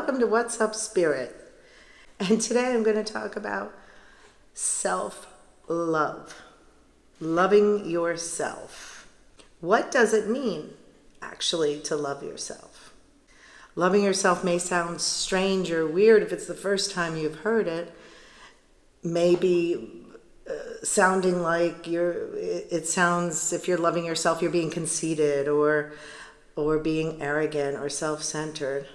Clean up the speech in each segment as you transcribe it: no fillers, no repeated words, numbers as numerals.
welcome to What's Up Spirit. And today I'm going to talk about self-love, loving yourself. What does it mean, actually, to love yourself? Loving yourself may sound strange or weird if it's the first time you've heard it. Maybe sounding like it sounds, if you're loving yourself, you're being conceited or being arrogant or self-centered,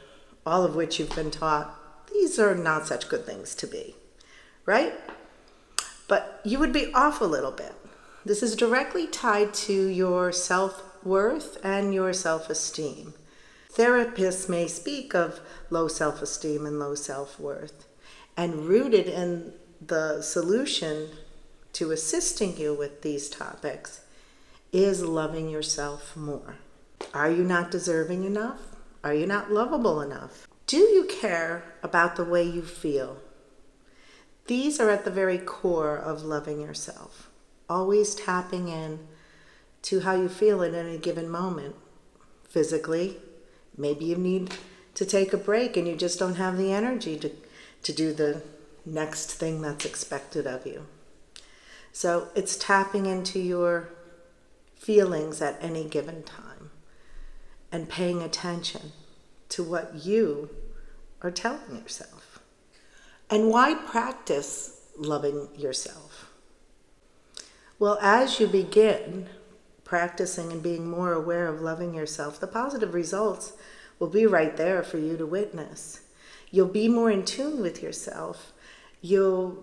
all of which you've been taught. These are not such good things to be, right? But you would be off a little bit. This is directly tied to your self-worth and your self-esteem. Therapists may speak of low self-esteem and low self-worth, and rooted in the solution to assisting you with these topics is loving yourself more. Are you not deserving enough? Are you not lovable enough? Do you care about the way you feel? These are at the very core of loving yourself. Always tapping in to how you feel at any given moment. Physically, maybe you need to take a break and you just don't have the energy to do the next thing that's expected of you. So it's tapping into your feelings at any given time and paying attention to what you are telling yourself. And why practice loving yourself? Well, as you begin practicing and being more aware of loving yourself, the positive results will be right there for you to witness. You'll be more in tune with yourself. There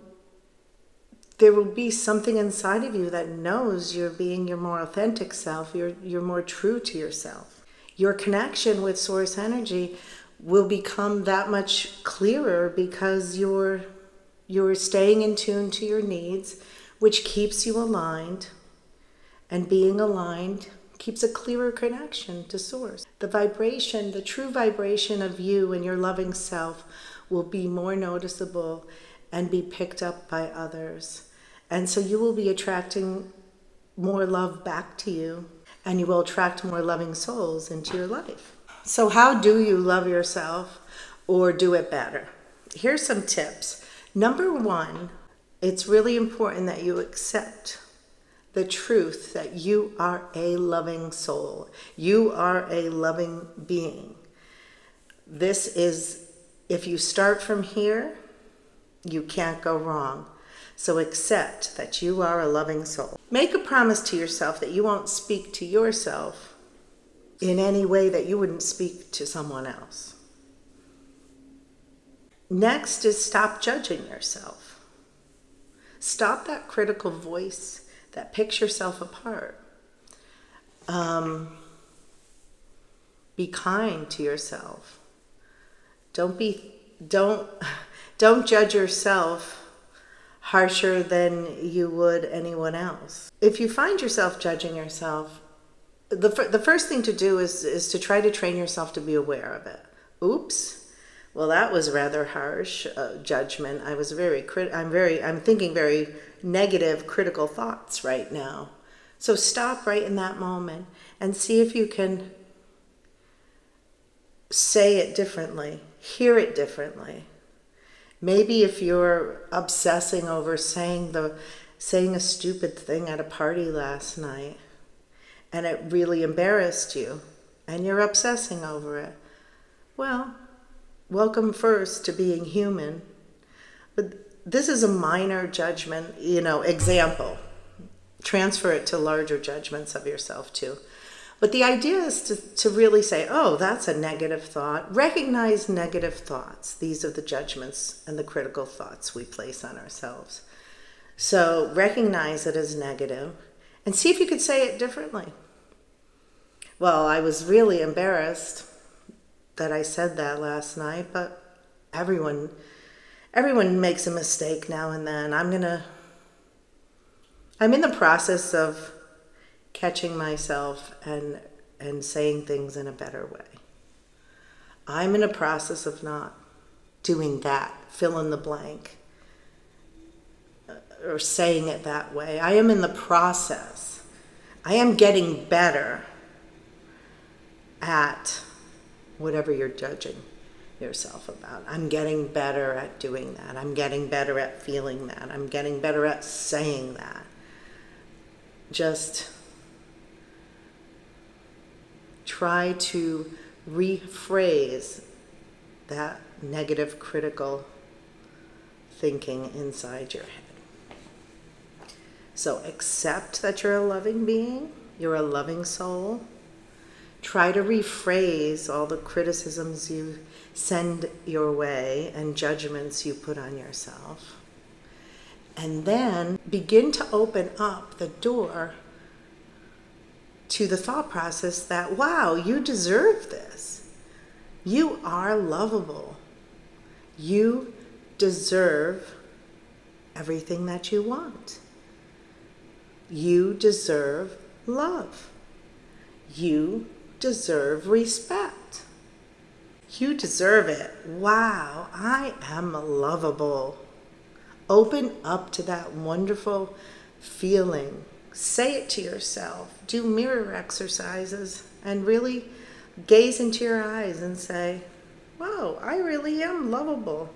will be something inside of you that knows you're being your more authentic self. You're more true to yourself. Your connection with source energy will become that much clearer because you're staying in tune to your needs, which keeps you aligned. And being aligned keeps a clearer connection to source. The vibration, the true vibration of you and your loving self will be more noticeable and be picked up by others. And so you will be attracting more love back to you, and you will attract more loving souls into your life. So how do you love yourself or do it better? Here's some tips. Number one, it's really important that you accept the truth that you are a loving soul. You are a loving being. This is, if you start from here, you can't go wrong. So accept that you are a loving soul. Make a promise to yourself that you won't speak to yourself in any way that you wouldn't speak to someone else. Next is stop judging yourself. Stop that critical voice that picks yourself apart. Be kind to yourself. Don't judge yourself harsher than you would anyone else. If you find yourself judging yourself, the first thing to do is to try to train yourself to be aware of it. Oops, well, that was rather harsh judgment. I'm thinking very negative, critical thoughts right now. So stop right in that moment and see if you can say it differently, hear it differently. Maybe if you're obsessing over saying a stupid thing at a party last night and it really embarrassed you and you're obsessing over it, well, welcome first to being human. But this is a minor judgment, example. Transfer it to larger judgments of yourself too. But the idea is to really say, oh, that's a negative thought. Recognize negative thoughts. These are the judgments and the critical thoughts we place on ourselves. So recognize it as negative and see if you could say it differently. Well, I was really embarrassed that I said that last night, but everyone makes a mistake now and then. I'm in the process of catching myself and saying things in a better way. I'm in a process of not doing that, fill in the blank, or saying it that way. I am in the process. I am getting better at whatever you're judging. yourself about. I'm getting better at doing that. I'm getting better at feeling that. I'm getting better at saying that. Just try to rephrase that negative, critical thinking inside your head. So accept that you're a loving being, you're a loving soul. Try to rephrase all the criticisms you send your way and judgments you put on yourself. And then begin to open up the door to the thought process that, wow, you deserve this. You are lovable. You deserve everything that you want. You deserve love. You deserve respect. You deserve it. Wow, I am lovable. Open up to that wonderful feeling. Say it to yourself. Do mirror exercises and really gaze into your eyes and say, wow, I really am lovable.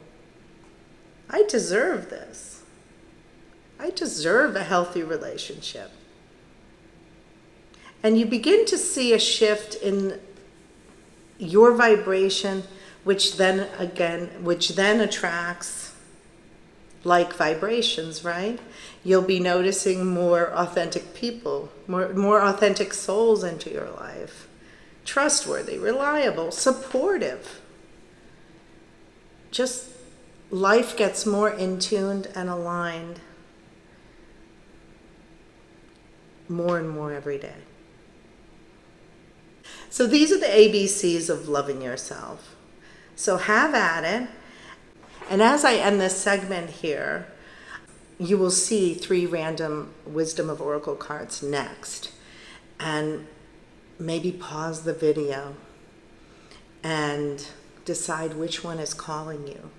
I deserve this. I deserve a healthy relationship. And you begin to see a shift in your vibration, which then attracts like vibrations, right? You'll be noticing more authentic people, more authentic souls into your life. Trustworthy, reliable, supportive. Just life gets more in tuned and aligned more and more every day. So these are the ABCs of loving yourself. So have at it. And as I end this segment here, you will see 3 random Wisdom of Oracle cards next. And maybe pause the video and decide which one is calling you.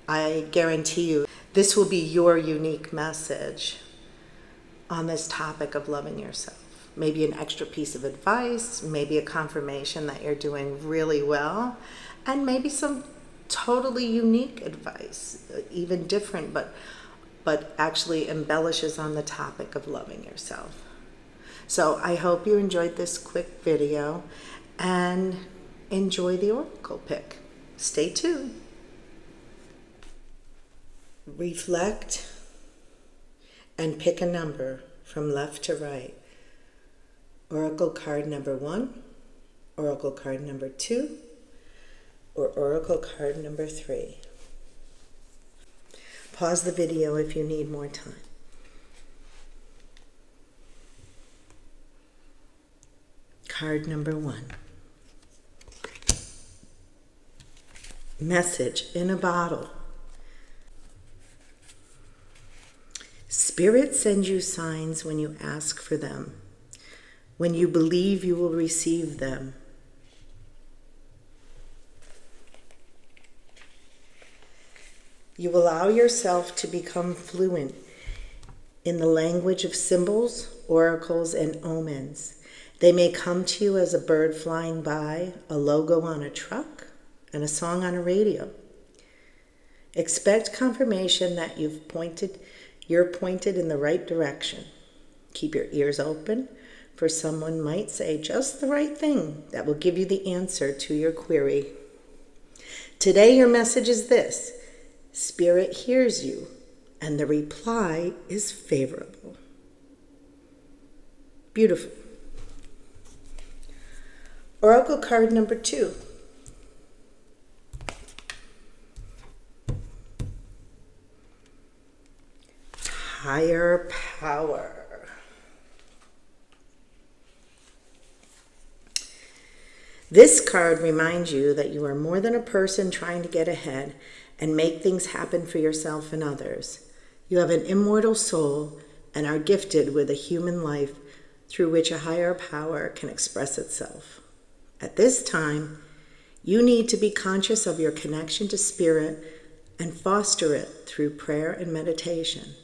I guarantee you, this will be your unique message on this topic of loving yourself. Maybe an extra piece of advice, maybe a confirmation that you're doing really well, and maybe some totally unique advice, even different, but actually embellishes on the topic of loving yourself. So I hope you enjoyed this quick video and enjoy the oracle pick. Stay tuned. Reflect and pick a number from left to right. Oracle card number 1, Oracle card number 2, or Oracle card number 3. Pause the video if you need more time. Card number 1. Message in a bottle. Spirit sends you signs when you ask for them, when you believe you will receive them. You allow yourself to become fluent in the language of symbols, oracles, and omens. They may come to you as a bird flying by, a logo on a truck, and a song on a radio. Expect confirmation that you're pointed in the right direction. Keep your ears open, for someone might say just the right thing that will give you the answer to your query. Today your message is this: Spirit hears you, and the reply is favorable. Beautiful. Oracle card number 2. Higher power. This card reminds you that you are more than a person trying to get ahead and make things happen for yourself and others. You have an immortal soul and are gifted with a human life through which a higher power can express itself. At this time, you need to be conscious of your connection to Spirit and foster it through prayer and meditation.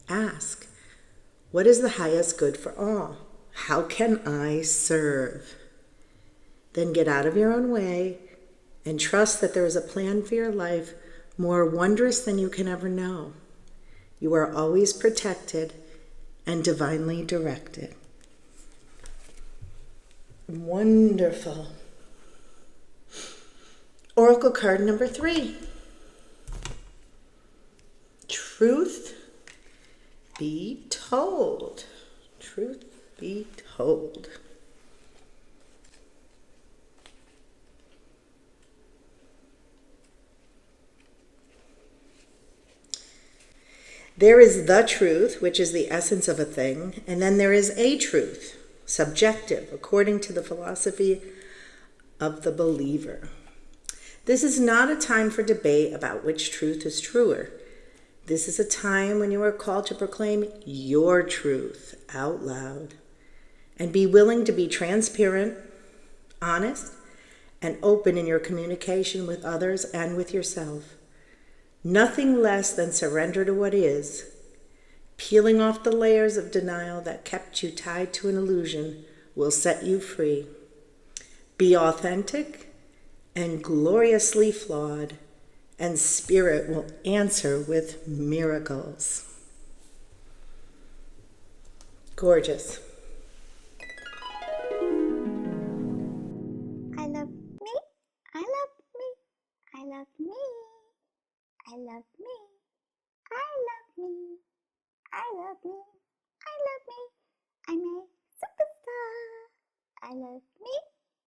Ask, what is the highest good for all? How can I serve? Then get out of your own way and trust that there is a plan for your life more wondrous than you can ever know. You are always protected and divinely directed. Wonderful. Oracle card number 3. Truth be told. Truth be told. There is the truth, which is the essence of a thing, and then there is a truth, subjective, according to the philosophy of the believer. This is not a time for debate about which truth is truer. This is a time when you are called to proclaim your truth out loud and be willing to be transparent, honest, and open in your communication with others and with yourself. Nothing less than surrender to what is, peeling off the layers of denial that kept you tied to an illusion will set you free. Be authentic and gloriously flawed, and Spirit will answer with miracles. Gorgeous. I love me, I love me, I love me, I love me, I love me, I love me, I love me, I'm a superstar. I love me,